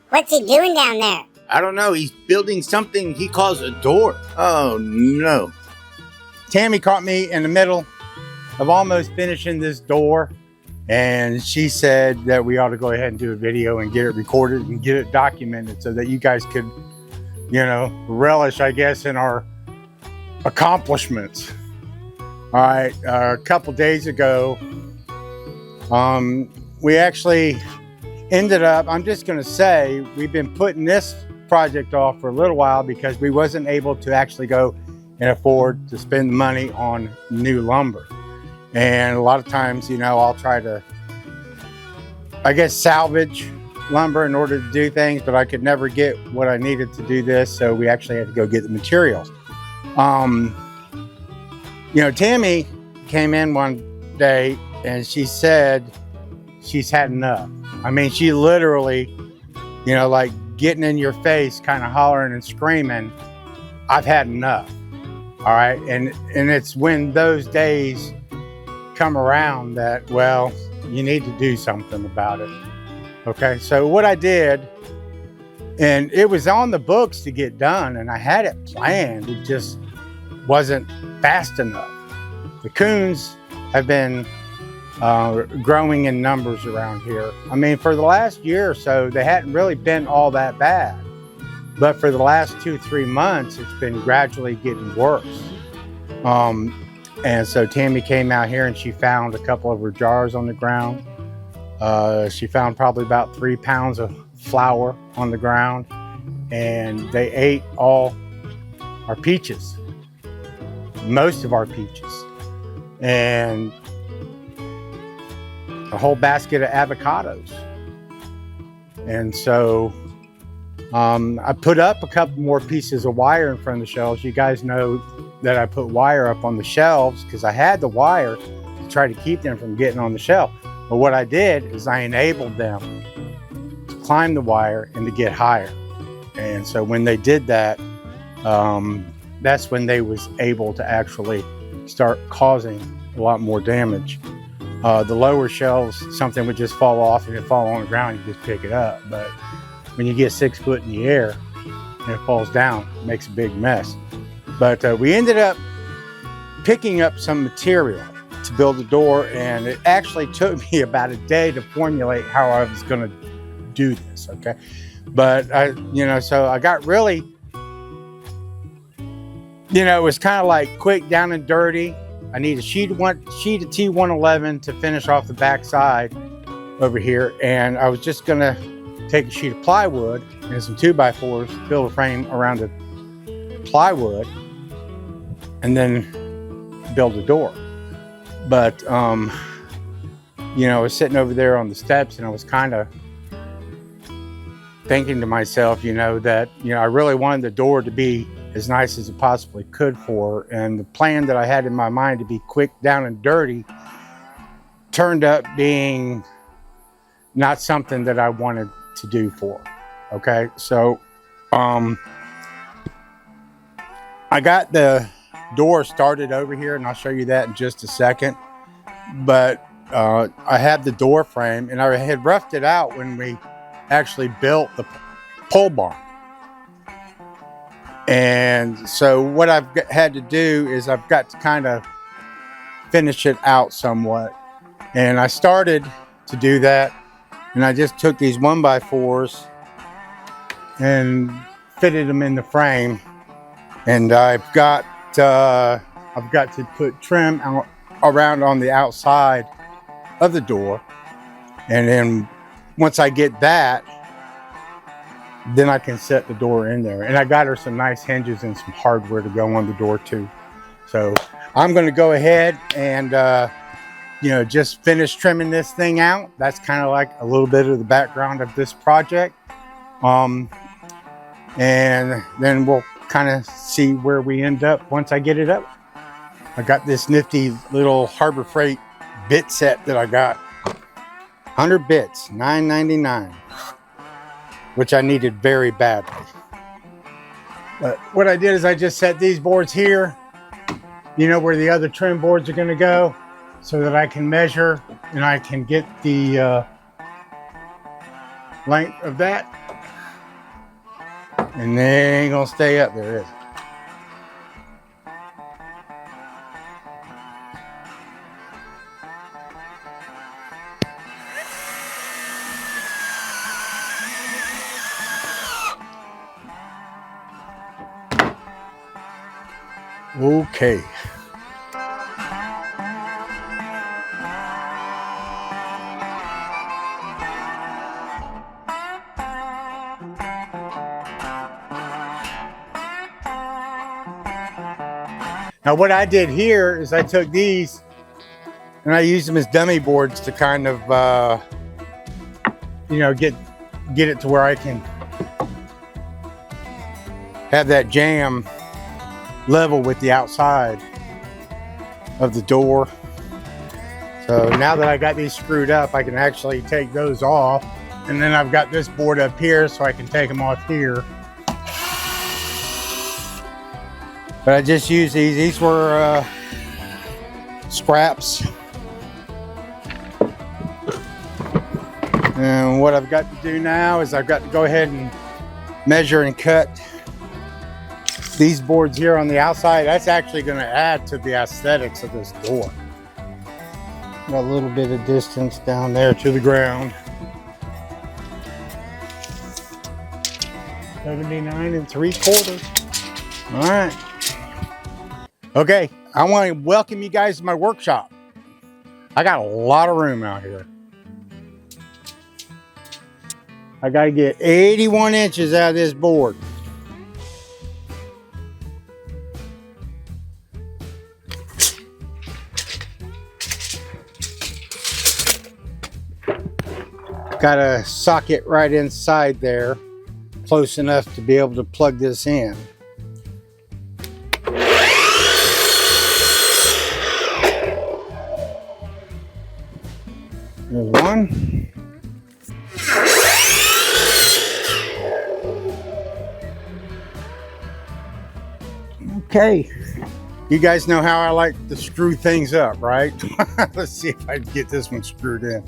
What's he doing down there? I don't know. He's building something he calls a door. Oh, no. Tammy caught me in the middle of almost finishing this door. And she said that we ought to go ahead and do a video and get it recorded and get it documented so that you guys could, you know, relish, I guess, in our accomplishments. All right. A couple days ago, we actually ended up, I'm just going to say, we've been putting this project off for a little while because we wasn't able to actually go and afford to spend money on new lumber. And a lot of times, you know, I'll try to, I guess, salvage lumber in order to do things, but I could never get what I needed to do this. So we actually had to go get the materials. You know, Tammy came in one day and she said she's had enough. I mean, she literally, you know, like getting in your face, kind of hollering and screaming, I've had enough. All right. And it's when those days come around that, well, you need to do something about it. Okay. So what I did, and it was on the books to get done and I had it planned. It just wasn't fast enough. The raccoons have been growing in numbers around here. I mean, for the last year or so, they hadn't really been all that bad. But for the last 2-3 months, it's been gradually getting worse. And so Tammy came out here and she found a couple of her jars on the ground. She found probably about 3 pounds of flour on the ground. And they ate all our peaches, most of our peaches. And a whole basket of avocados. And so I put up a couple more pieces of wire in front of the shelves. You guys know that I put wire up on the shelves because I had the wire to try to keep them from getting on the shelf. But what I did is I enabled them to climb the wire and to get higher. And so when they did that, that's when they was able to actually start causing a lot more damage. The lower shelves, something would just fall off and it'd fall on the ground, you just pick it up. But when you get 6 foot in the air and it falls down, it makes a big mess. But we ended up picking up some material to build the door, and it actually took me about a day to formulate how I was going to do this, okay? But so I got really, it was kind of like quick, down and dirty. I need a sheet of T111 to finish off the back side over here, and I was just going to take a sheet of plywood and some 2x4s, build a frame around the plywood, and then build a door. But I was sitting over there on the steps, and I was kind of thinking to myself, that I really wanted the door to be as nice as it possibly could for her. And the plan that I had in my mind to be quick, down and dirty turned up being not something that I wanted to do for her. Okay, so I got the door started over here, and I'll show you that in just a second. But I had the door frame, and I had roughed it out when we actually built the pole barn. And so what I've had to do is I've got to kind of finish it out somewhat. And I started to do that, and I just took these 1x4s and fitted them in the frame. And I've got to put trim around on the outside of the door. And then once I get that, then I can set the door in there. And I got her some nice hinges and some hardware to go on the door too. So I'm going to go ahead and, just finish trimming this thing out. That's kind of like a little bit of the background of this project. And then we'll kind of see where we end up once I get it up. I got this nifty little Harbor Freight bit set that I got. 100 bits, $9.99. Which I needed very badly. But what I did is I just set these boards here, where the other trim boards are going to go, so that I can measure and I can get the length of that. And they ain't gonna stay up there, is it? Okay. Now what I did here is I took these and I used them as dummy boards to kind of, you know, get it to where I can have that jamb level with the outside of the door. So now that I got these screwed up, I can actually take those off. And then I've got this board up here so I can take them off here. But I just used these. These were scraps. And what I've got to do now is I've got to go ahead and measure and cut these boards here on the outside. That's actually going to add to the aesthetics of this door. Got a little bit of distance down there to the ground. 79 3/4. All right. Okay, I want to welcome you guys to my workshop. I got a lot of room out here. I got to get 81 inches out of this board. Got a socket right inside there, close enough to be able to plug this in. There's one. Okay. You guys know how I like to screw things up, right? Let's see if I can get this one screwed in.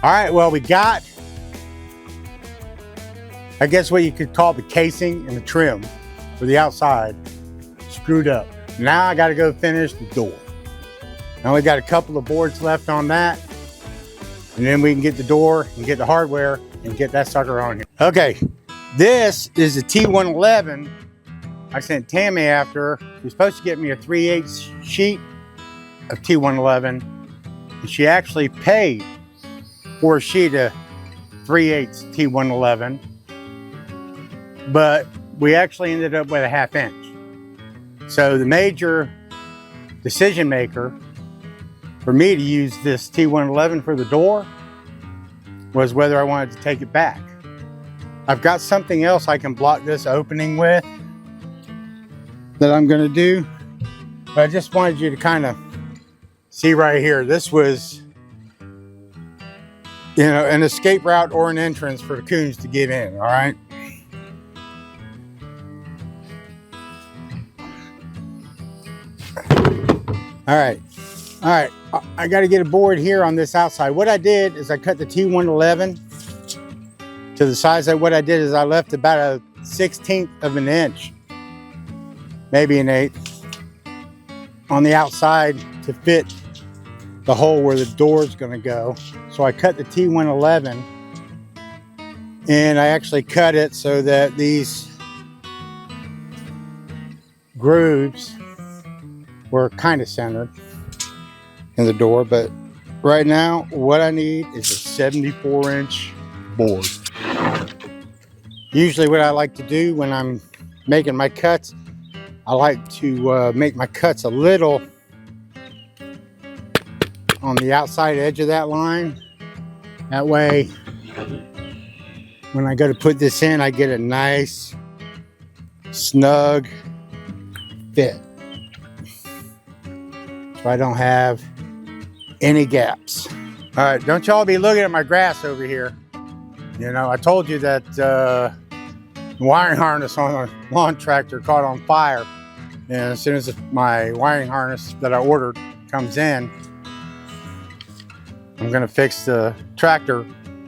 All right, well, we got, I guess what you could call the casing and the trim for the outside screwed up. Now I got to go finish the door. I only got a couple of boards left on that, and then we can get the door and get the hardware and get that sucker on here. Okay, this is a T111. I sent Tammy after. She was supposed to get me a 3/8 sheet of T111, and she actually paid for a sheet of 3/8 T111, but we actually ended up with a 1/2 inch. So the major decision maker for me to use this T111 for the door was whether I wanted to take it back. I've got something else I can block this opening with that I'm going to do, but I just wanted you to kind of see right here. This was, you know, an escape route or an entrance for the coons to get in. All right. All right. I got to get a board here on this outside. What I did is I cut the T111 to the size. What I did is I left about a 1/16 of an inch, maybe an 1/8, on the outside to fit the hole where the door is going to go. So I cut the T111, and I actually cut it so that these grooves were kind of centered in the door. But right now what I need is a 74-inch board. Usually what I like to do when I'm making my cuts, I like to make my cuts a little on the outside edge of that line. That way when I go to put this in, I get a nice, snug fit. So I don't have any gaps. All right, don't y'all be looking at my grass over here. You know, I told you that the wiring harness on a lawn tractor caught on fire. And as soon as my wiring harness that I ordered comes in, I'm gonna fix the tractor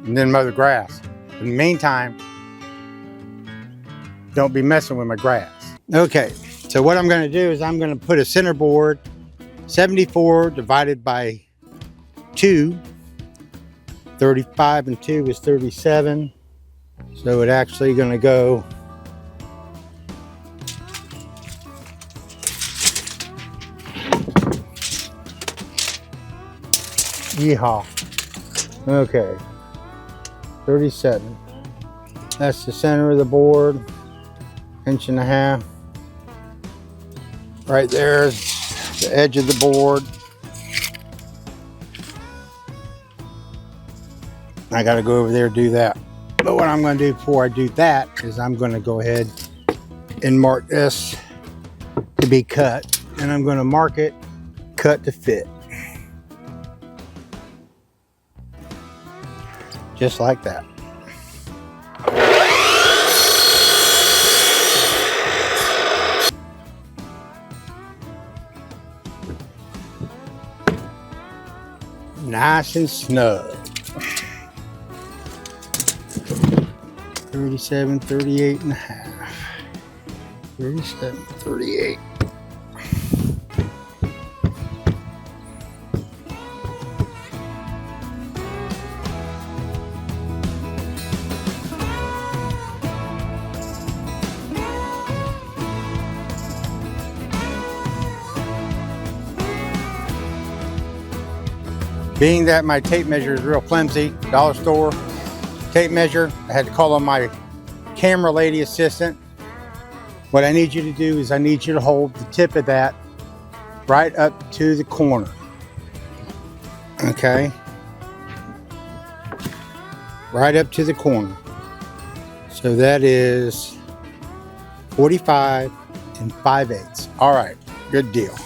and then mow the grass. In the meantime, don't be messing with my grass. Okay, so what I'm gonna do is I'm gonna put a center board, 74 divided by 2. 35 and 2 is 37. So it's actually gonna go yeehaw. Okay, 37. That's the center of the board, 1.5 inches. Right there's the edge of the board. I gotta go over there and do that. But what I'm gonna do before I do that is I'm gonna go ahead and mark this to be cut. And I'm gonna mark it cut to fit. Just like that. Nice and snug. 37, 38.5. 37, 38. Being that my tape measure is real flimsy, dollar store tape measure, I had to call on my camera lady assistant. What I need you to do is I need you to hold the tip of that right up to the corner. Okay? Right up to the corner. So that is 45 and 5/8. All right, good deal.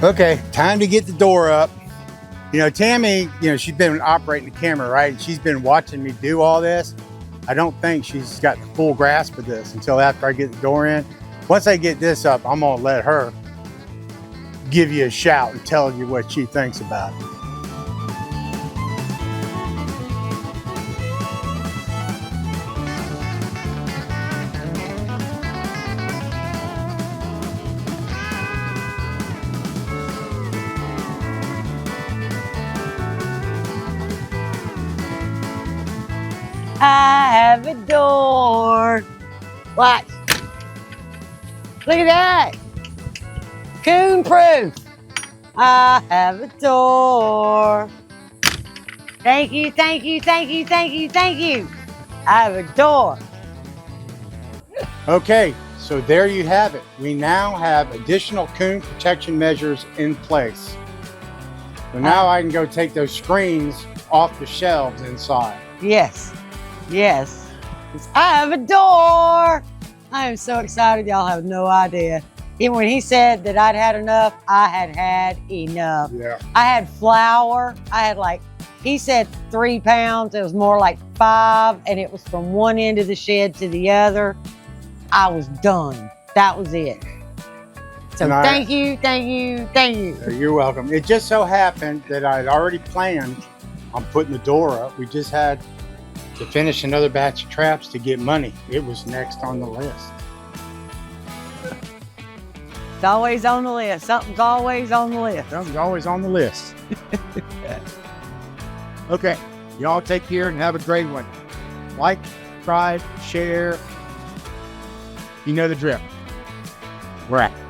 Okay, time to get the door up. You know, Tammy, you know, she's been operating the camera, right? And she's been watching me do all this. I don't think she's got the full grasp of this until after I get the door in. Once I get this up, I'm gonna let her give you a shout and tell you what she thinks about it. I have a door. Watch. Look at that. Raccoon-proof. I have a door. Thank you, thank you, thank you, thank you, thank you. I have a door. Okay, so there you have it. We now have additional coon protection measures in place. So now I can go take those screens off the shelves inside. Yes, yes. I have a door. I am so excited, y'all have no idea. Even when he said that I'd had enough, I had had enough. Yeah. I had flour. I had like, he said 3 pounds. It was more like 5, and it was from one end of the shed to the other. I was done. That was it. So thank you, thank you, thank you. You're welcome. It just so happened that I'd already planned on putting the door up. We just had to finish another batch of traps to get money. It was next on the list. It's always on the list. Something's always on the list. Something's always on the list. Okay, y'all take care and have a great one. Like, subscribe, share. You know the drill. We're out.